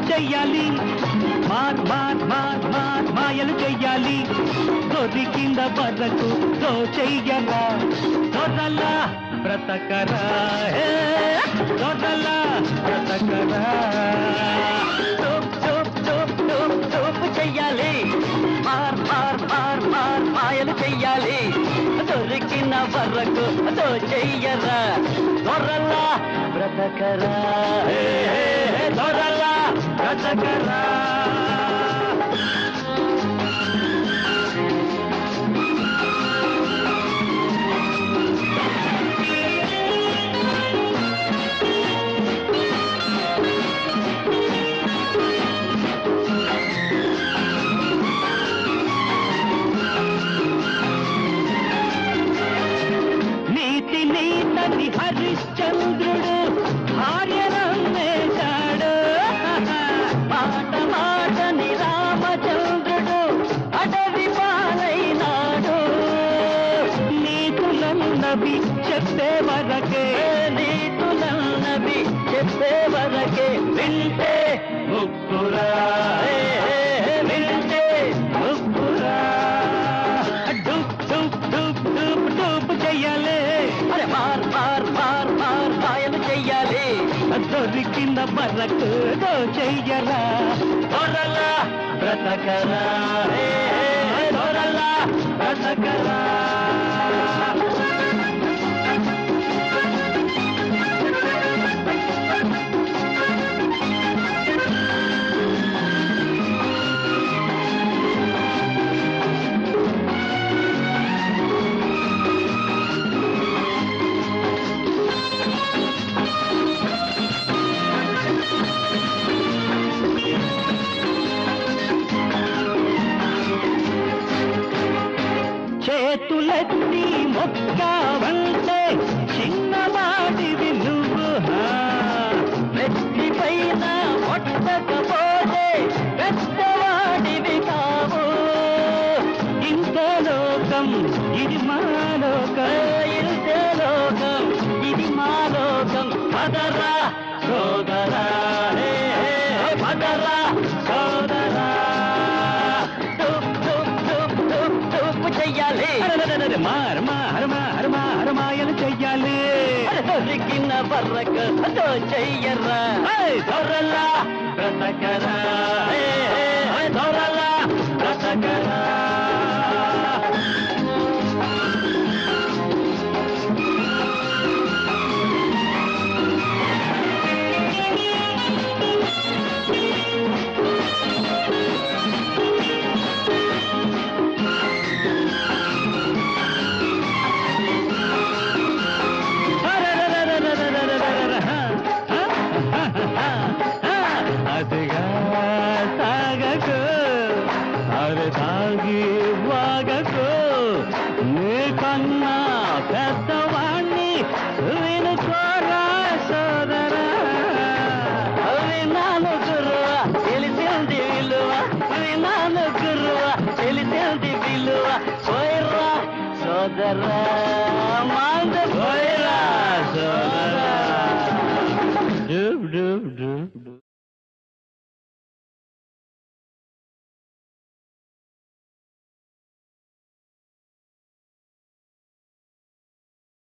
చెయ్యాలి మాయలు చెయ్యాలి దొరికింద బతకు దో చెయ్యరా దొరలా బ్రతకరా దొరలా బ్రతకరా తోపు చెయ్యాలి మాయలు చెయ్యాలి దొరికిన వరకు దో చెయ్యరా దొరలా బ్రతకరా దొరలా బ్రతకరా నీతి నీతని హరిశ్చంద్రుడు భార్యనమ్మేశాడు మాట మాటని రామచంద్రుడు అడవి పాలైనాడు నీతులన్నవి చెప్పే వరకే నీతులన్నవి చెప్పే వరకే వింటే ముక్కురా వింటే ముక్కురా డూప్ చెయ్యాలి అరే మాయలు చెయ్యాలి దొరికింద బరకు చెయ్యరా దొరలా బ్రతకరా దొరలా బ్రతకరా చేతులెత్తి మొక్కవంటే చిన్నవాడివి నువ్వు వ్యక్తిపైన మొట్టకపోతే పెద్దవాడివి కావు ఇంతే లోకం ఇది మా లోకం ఇంతే లోకం ఇది మా లోకం పదరా సోదరా పదరా సోదరా చెయ్యాలి మాయలు చెయ్యాలి దొరికిన బర్రకు చెయ్యరా దొరలా బ్రతకరా దొరలా బ్రతకరా అదిగా సాగకు అరే తాగి వాగకు నీకన్నా పెద్దవాణ్ణి వినుకోరా సోదరా విన్నాను గురువ తెలిసింది విలువ విన్నాను గురువ తెలిసింది విలువ పోయిరా సోదరా